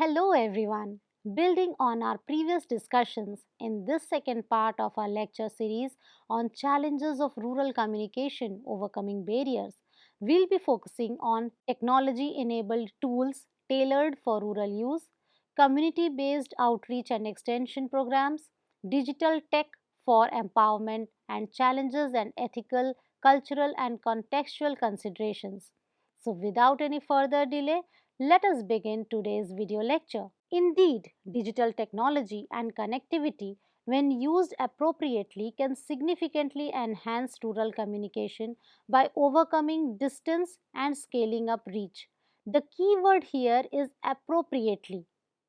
Hello everyone. Building on our previous discussions, in this second part of our lecture series on challenges of rural communication overcoming barriers, we'll be focusing on technology enabled tools tailored for rural use, community based outreach and extension programs, digital tech for empowerment, and challenges and ethical, cultural, and contextual considerations. So, without any further delay, let us begin today's video lecture. Indeed, digital technology and connectivity, when used appropriately, can significantly enhance rural communication by overcoming distance and scaling up reach. The key word here is appropriately.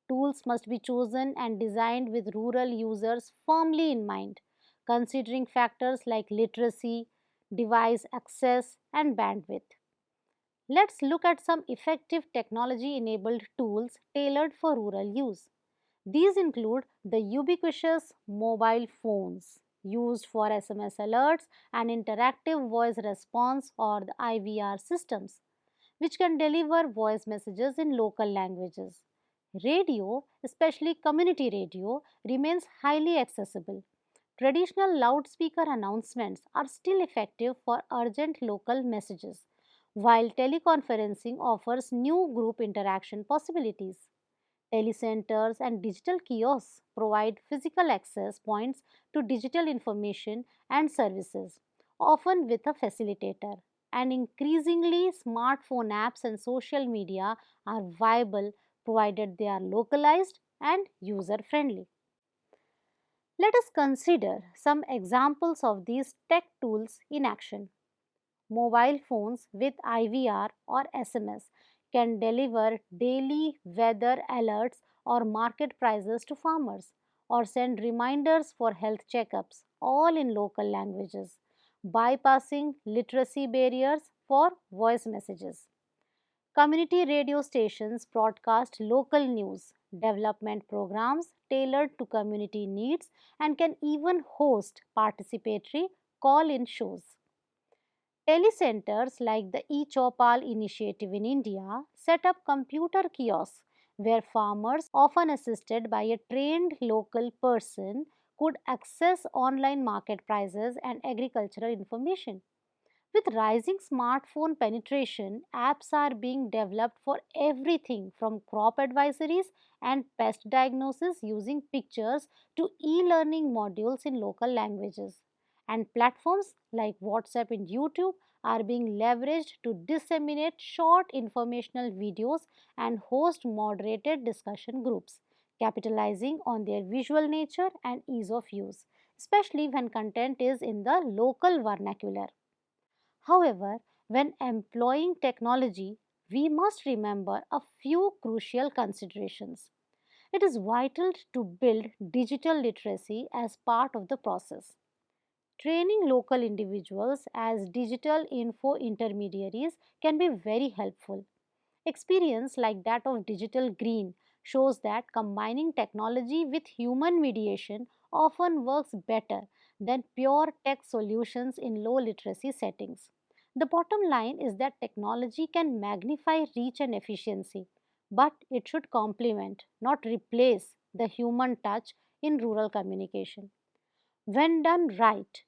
Tools must be chosen and designed with rural users firmly in mind, considering factors like literacy, device access, and bandwidth. Let's look at some effective technology enabled tools tailored for rural use. These include the ubiquitous mobile phones used for SMS alerts and interactive voice response or the IVR systems, which can deliver voice messages in local languages. Radio, especially community radio, remains highly accessible. Traditional loudspeaker announcements are still effective for urgent local messages, while teleconferencing offers new group interaction possibilities. Telecenters and digital kiosks provide physical access points to digital information and services, often with a facilitator. And increasingly, smartphone apps and social media are viable provided they are localized and user friendly. Let us consider some examples of these tech tools in action. Mobile phones with IVR or SMS can deliver daily weather alerts or market prices to farmers, or send reminders for health checkups, all in local languages, bypassing literacy barriers for voice messages. Community radio stations broadcast local news, development programs tailored to community needs, and can even host participatory call in shows. Telecenters like the eChopal initiative in India set up computer kiosks where farmers, often assisted by a trained local person, could access online market prices and agricultural information. With rising smartphone penetration, apps are being developed for everything from crop advisories and pest diagnosis using pictures to e learning modules in local languages. And platforms like WhatsApp and YouTube are being leveraged to disseminate short informational videos and host moderated discussion groups, capitalizing on their visual nature and ease of use, especially when content is in the local vernacular. However, when employing technology, we must remember a few crucial considerations. It is vital to build digital literacy as part of the process. Training local individuals as digital info intermediaries can be very helpful. Experience like that of Digital Green shows that combining technology with human mediation often works better than pure tech solutions in low literacy settings. The bottom line is that technology can magnify reach and efficiency, but it should complement, not replace, the human touch in rural communication. When done right,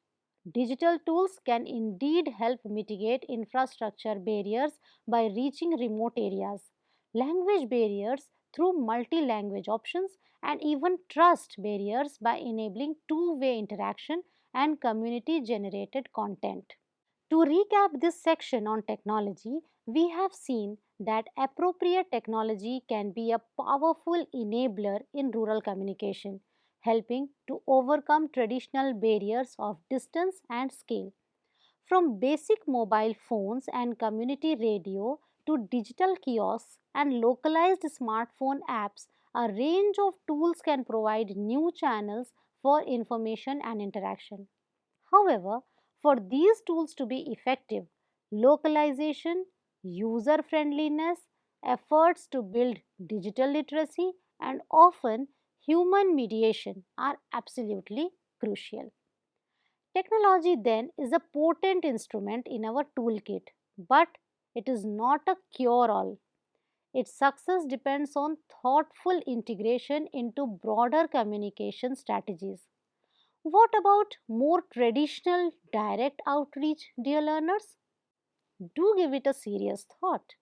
digital tools can indeed help mitigate infrastructure barriers by reaching remote areas, language barriers through multi language options, and even trust barriers by enabling two-way interaction and community generated content. To recap this section on technology, we have seen that appropriate technology can be a powerful enabler in rural communication, helping to overcome traditional barriers of distance and scale. From basic mobile phones and community radio to digital kiosks and localized smartphone apps, a range of tools can provide new channels for information and interaction. However, for these tools to be effective, localization, user friendliness, efforts to build digital literacy, and often human mediation are absolutely crucial. Technology then is a potent instrument in our toolkit, but it is not a cure all. Its success depends on thoughtful integration into broader communication strategies. What about more traditional direct outreach, dear learners? Do give it a serious thought.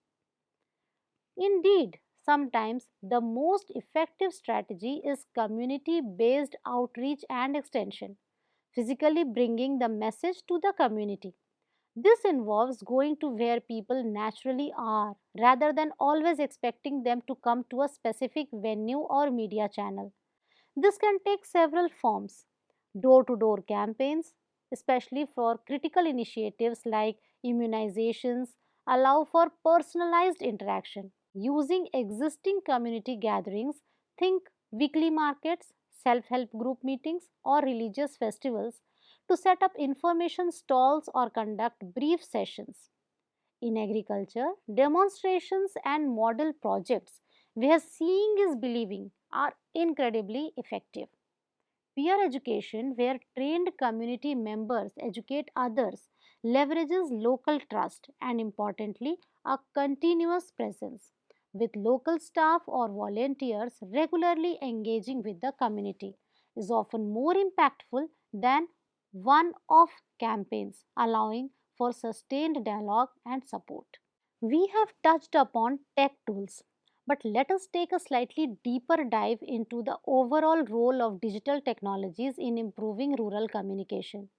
Indeed, sometimes the most effective strategy is community based outreach and extension, physically bringing the message to the community. This involves going to where people naturally are rather than always expecting them to come to a specific venue or media channel. This can take several forms: door to door campaigns, especially for critical initiatives like immunizations, allow for personalized interaction. Using existing community gatherings, think weekly markets, self help group meetings, or religious festivals, to set up information stalls or conduct brief sessions. In agriculture, demonstrations and model projects where seeing is believing are incredibly effective. Peer education, where trained community members educate others, leverages local trust and, importantly, a continuous presence, with local staff or volunteers regularly engaging with the community, is often more impactful than one off campaigns, allowing for sustained dialogue and support. We have touched upon tech tools, but let us take a slightly deeper dive into the overall role of digital technologies in improving rural communication.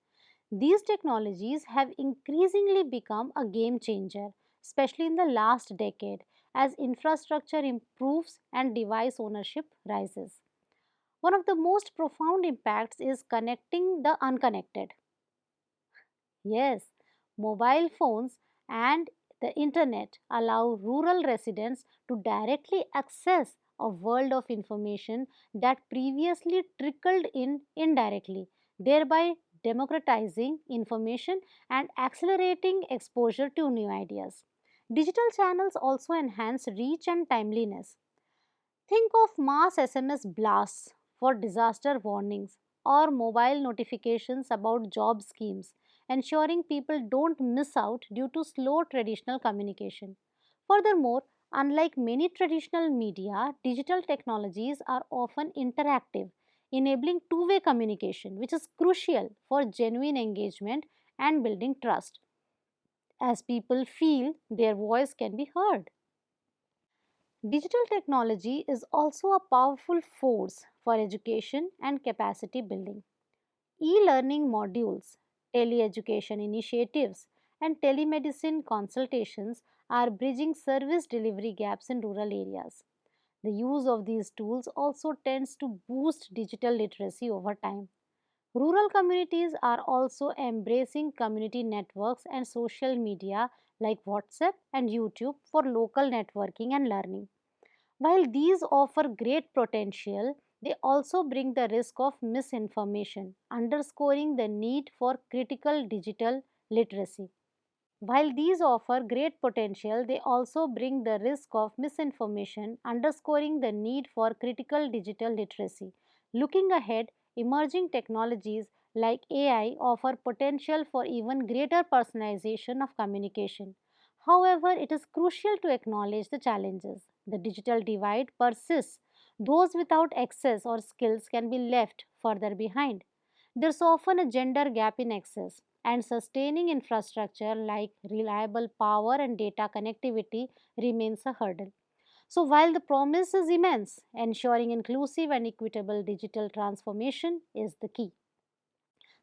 These technologies have increasingly become a game changer, especially in the last decade, as infrastructure improves and device ownership rises. One of the most profound impacts is connecting the unconnected. Yes, mobile phones and the internet allow rural residents to directly access a world of information that previously trickled in indirectly, thereby democratizing information and accelerating exposure to new ideas. Digital channels also enhance reach and timeliness. Think of mass SMS blasts for disaster warnings or mobile notifications about job schemes, ensuring people don't miss out due to slow traditional communication. Furthermore, unlike many traditional media, digital technologies are often interactive, enabling two way communication, which is crucial for genuine engagement and building trust, as people feel their voice can be heard. Digital technology is also a powerful force for education and capacity building. E learning modules, tele-education initiatives, and telemedicine consultations are bridging service delivery gaps in rural areas. The use of these tools also tends to boost digital literacy over time. Rural communities are also embracing community networks and social media like WhatsApp and YouTube for local networking and learning. While these offer great potential, they also bring the risk of misinformation, underscoring the need for critical digital literacy. While these offer great potential, they also bring the risk of misinformation, underscoring the need for critical digital literacy. Looking ahead, emerging technologies like AI offer potential for even greater personalization of communication. However, it is crucial to acknowledge the challenges. The digital divide persists. Those without access or skills can be left further behind. There's often a gender gap in access, and sustaining infrastructure like reliable power and data connectivity remains a hurdle. So, while the promise is immense, ensuring inclusive and equitable digital transformation is the key.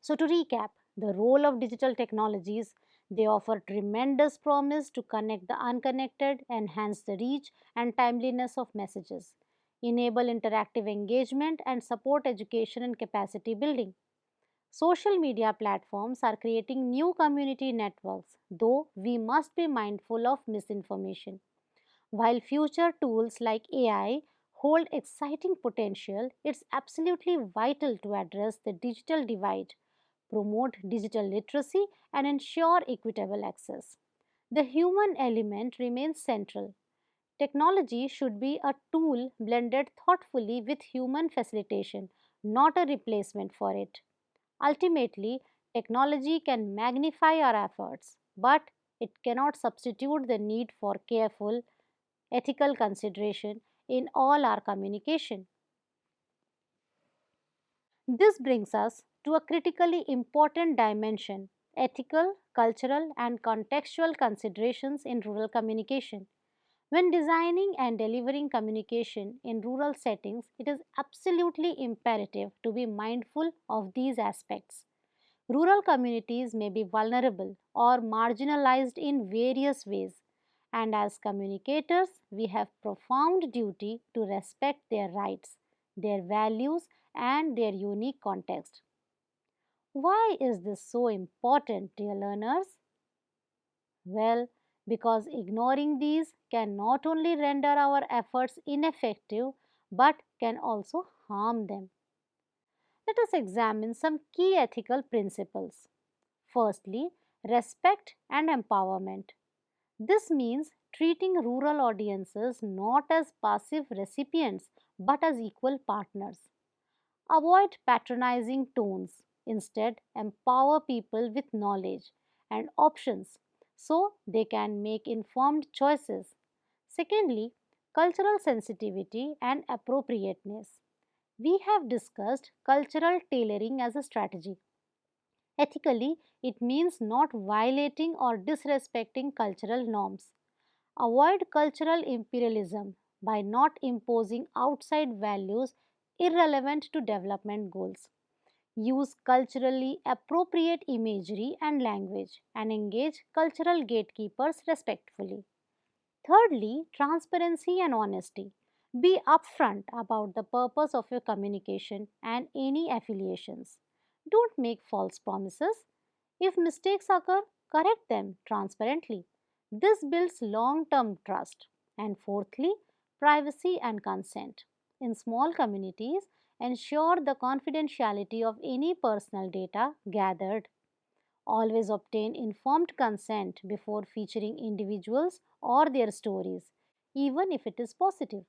So, to recap, the role of digital technologies, they offer tremendous promise to connect the unconnected, enhance the reach and timeliness of messages, enable interactive engagement, and support education and capacity building. Social media platforms are creating new community networks, though we must be mindful of misinformation. While future tools like AI hold exciting potential, it's absolutely vital to address the digital divide, promote digital literacy, and ensure equitable access. The human element remains central. Technology should be a tool blended thoughtfully with human facilitation, not a replacement for it. Ultimately, technology can magnify our efforts, but it cannot substitute the need for careful ethical consideration in all our communication. This brings us to a critically important dimension: ethical, cultural, and contextual considerations in rural communication. When designing and delivering communication in rural settings, it is absolutely imperative to be mindful of these aspects. Rural communities may be vulnerable or marginalized in various ways, and as communicators, we have profound duty to respect their rights, their values, and their unique context. Why is this so important, dear learners? Well, because ignoring these can not only render our efforts ineffective but can also harm them. Let us examine some key ethical principles. Firstly, respect and empowerment. This means treating rural audiences not as passive recipients but as equal partners. Avoid patronizing tones. Instead, empower people with knowledge and options so they can make informed choices. Secondly, cultural sensitivity and appropriateness. We have discussed cultural tailoring as a strategy. Ethically, it means not violating or disrespecting cultural norms. Avoid cultural imperialism by not imposing outside values irrelevant to development goals. Use culturally appropriate imagery and language and engage cultural gatekeepers respectfully. Thirdly, transparency and honesty. Be upfront about the purpose of your communication and any affiliations. Don't make false promises. If mistakes occur, correct them transparently. This builds long term trust. And fourthly, privacy and consent. In small communities, ensure the confidentiality of any personal data gathered. Always obtain informed consent before featuring individuals or their stories, even if it is positive.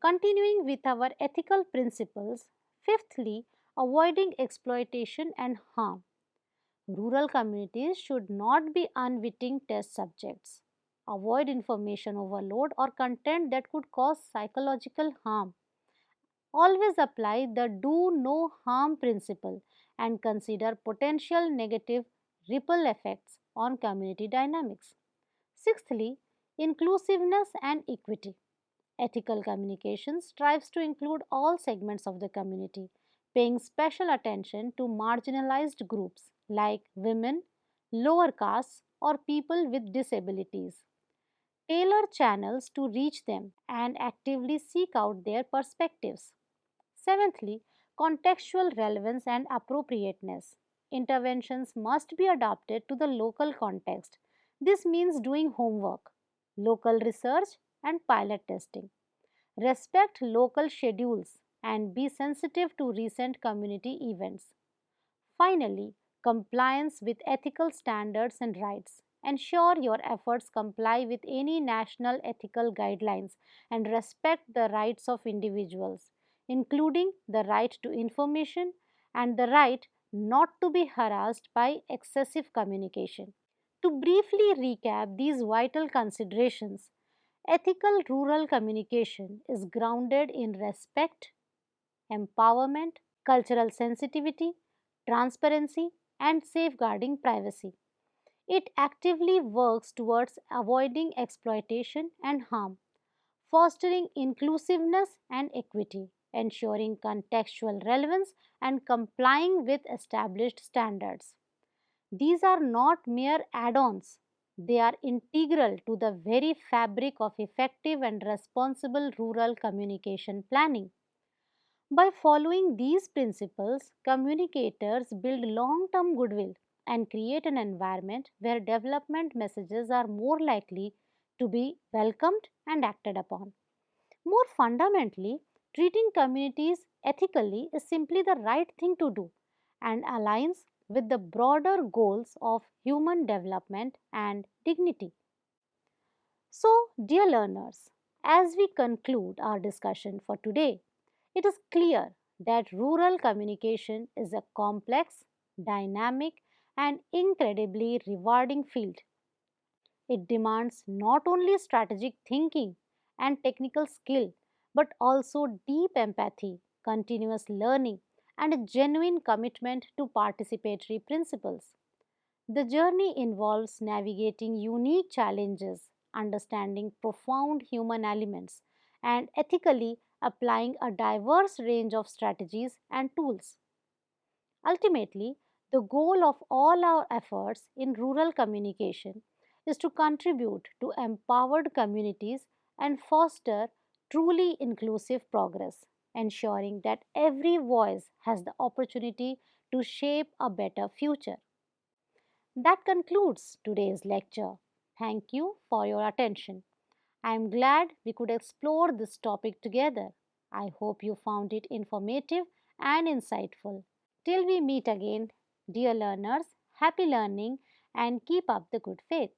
Continuing with our ethical principles, fifthly, avoiding exploitation and harm. Rural communities should not be unwitting test subjects. Avoid information overload or content that could cause psychological harm. Always apply the do no harm principle and consider potential negative ripple effects on community dynamics. Sixthly, inclusiveness and equity. Ethical communication strives to include all segments of the community, paying special attention to marginalized groups like women, lower castes, or people with disabilities. Tailor channels to reach them and actively seek out their perspectives. Seventhly, contextual relevance and appropriateness. Interventions must be adapted to the local context. This means doing homework, local research, and pilot testing. Respect local schedules and be sensitive to recent community events. Finally, compliance with ethical standards and rights. Ensure your efforts comply with any national ethical guidelines and respect the rights of individuals, including the right to information and the right not to be harassed by excessive communication. To briefly recap these vital considerations, ethical rural communication is grounded in respect, empowerment, cultural sensitivity, transparency, and safeguarding privacy. It actively works towards avoiding exploitation and harm, fostering inclusiveness and equity, ensuring contextual relevance, and complying with established standards. These are not mere add ons, they are integral to the very fabric of effective and responsible rural communication planning. By following these principles, communicators build long term goodwill and create an environment where development messages are more likely to be welcomed and acted upon. More fundamentally, treating communities ethically is simply the right thing to do and aligns with the broader goals of human development and dignity. So, dear learners, as we conclude our discussion for today, it is clear that rural communication is a complex, dynamic, and incredibly rewarding field. It demands not only strategic thinking and technical skill, but also deep empathy, continuous learning, and a genuine commitment to participatory principles. The journey involves navigating unique challenges, understanding profound human elements, and ethically applying a diverse range of strategies and tools. Ultimately, the goal of all our efforts in rural communication is to contribute to empowered communities and foster truly inclusive progress, ensuring that every voice has the opportunity to shape a better future. That concludes today's lecture. Thank you for your attention. I am glad we could explore this topic together. I hope you found it informative and insightful. Till we meet again, dear learners, happy learning and keep up the good faith.